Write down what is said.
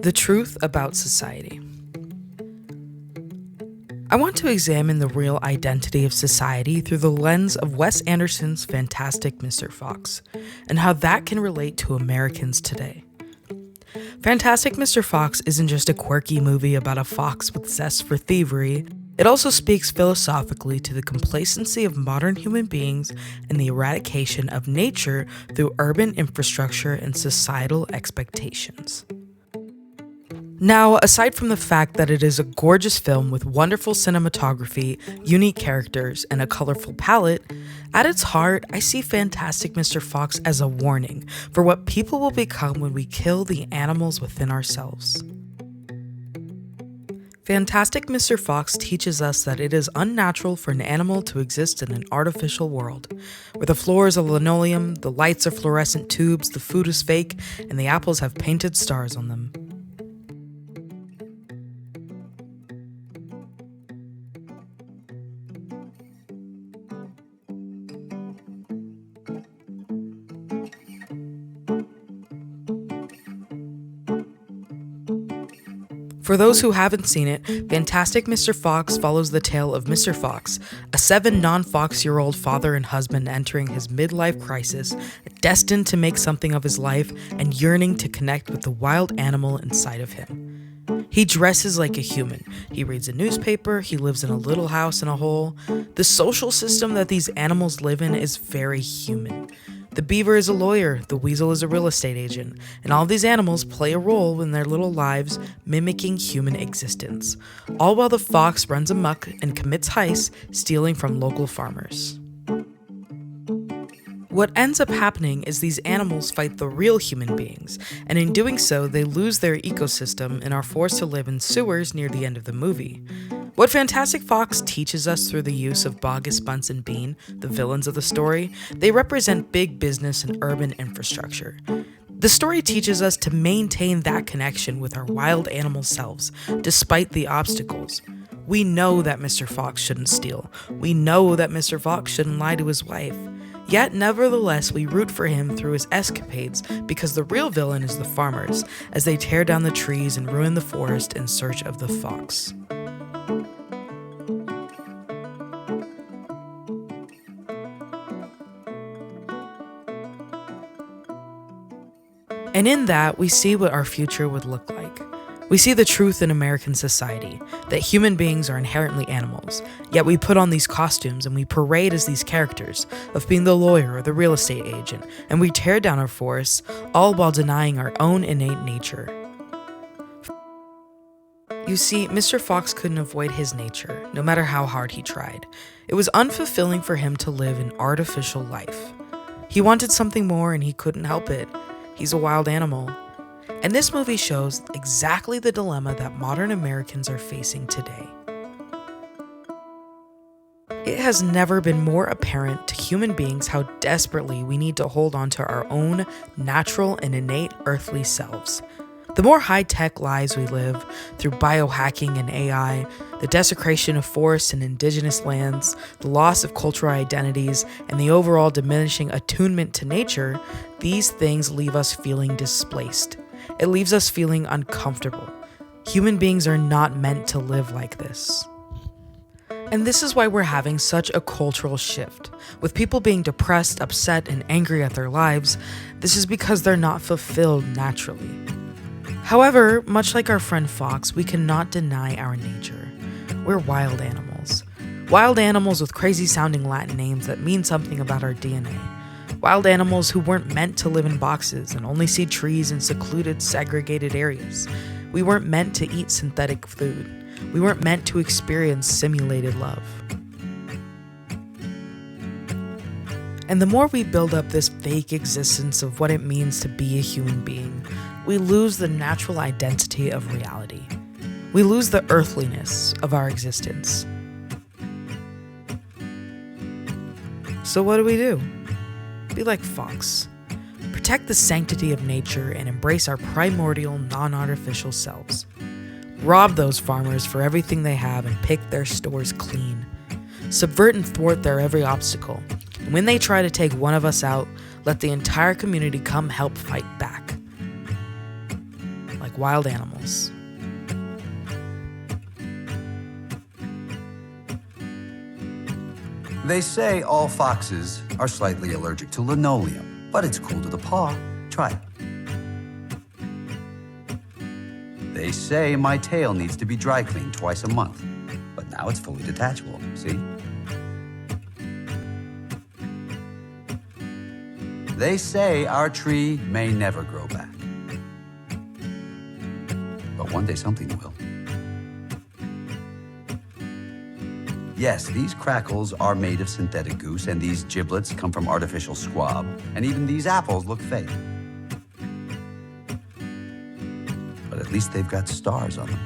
The truth about society. I want to examine the real identity of society through the lens of Wes Anderson's Fantastic Mr. Fox, and how that can relate to Americans today. Fantastic Mr. Fox isn't just a quirky movie about a fox with zest for thievery. It also speaks philosophically to the complacency of modern human beings and the eradication of nature through urban infrastructure and societal expectations. Now, aside from the fact that it is a gorgeous film with wonderful cinematography, unique characters, and a colorful palette, at its heart, I see Fantastic Mr. Fox as a warning for what people will become when we kill the animals within ourselves. Fantastic Mr. Fox teaches us that it is unnatural for an animal to exist in an artificial world, where the floors are linoleum, the lights are fluorescent tubes, the food is fake, and the apples have painted stars on them. For those who haven't seen it, Fantastic Mr. Fox follows the tale of Mr. Fox, a 7 non-Fox-year-old father and husband entering his midlife crisis, destined to make something of his life and yearning to connect with the wild animal inside of him. He dresses like a human. He reads a newspaper. He lives in a little house in a hole. The social system that these animals live in is very human. The beaver is a lawyer, the weasel is a real estate agent, and all these animals play a role in their little lives mimicking human existence, all while the fox runs amok and commits heists, stealing from local farmers. What ends up happening is these animals fight the real human beings, and in doing so, they lose their ecosystem and are forced to live in sewers near the end of the movie. What Fantastic Fox teaches us through the use of Bogus, Bunce, and Bean, the villains of the story, they represent big business and urban infrastructure. The story teaches us to maintain that connection with our wild animal selves, despite the obstacles. We know that Mr. Fox shouldn't steal. We know that Mr. Fox shouldn't lie to his wife. Yet, nevertheless, we root for him through his escapades because the real villain is the farmers, as they tear down the trees and ruin the forest in search of the fox. And in that, we see what our future would look like. We see the truth in American society, that human beings are inherently animals, yet we put on these costumes and we parade as these characters of being the lawyer or the real estate agent, and we tear down our forests, all while denying our own innate nature. You see, Mr. Fox couldn't avoid his nature, no matter how hard he tried. It was unfulfilling for him to live an artificial life. He wanted something more and he couldn't help it. He's a wild animal. And this movie shows exactly the dilemma that modern Americans are facing today. It has never been more apparent to human beings how desperately we need to hold on to our own natural and innate earthly selves. The more high-tech lives we live through biohacking and AI, the desecration of forests and indigenous lands, the loss of cultural identities, and the overall diminishing attunement to nature, these things leave us feeling displaced. It leaves us feeling uncomfortable. Human beings are not meant to live like this. And this is why we're having such a cultural shift. With people being depressed, upset, and angry at their lives, this is because they're not fulfilled naturally. However, much like our friend Fox, we cannot deny our nature. We're wild animals. Wild animals with crazy-sounding Latin names that mean something about our DNA. Wild animals who weren't meant to live in boxes and only see trees in secluded, segregated areas. We weren't meant to eat synthetic food. We weren't meant to experience simulated love. And the more we build up this fake existence of what it means to be a human being, we lose the natural identity of reality. We lose the earthliness of our existence. So what do? Be like Fox. Protect the sanctity of nature and embrace our primordial, non-artificial selves. Rob those farmers for everything they have and pick their stores clean. Subvert and thwart their every obstacle. And when they try to take one of us out, let the entire community come help fight back. Like like wild animals. They say all foxes are slightly allergic to linoleum, but it's cool to the paw. Try it. They say my tail needs to be dry cleaned twice a month, but now it's fully detachable, see? They say our tree may never grow back, but one day something will. Yes, these crackles are made of synthetic goose, and these giblets come from artificial squab, and even these apples look fake. But at least they've got stars on them.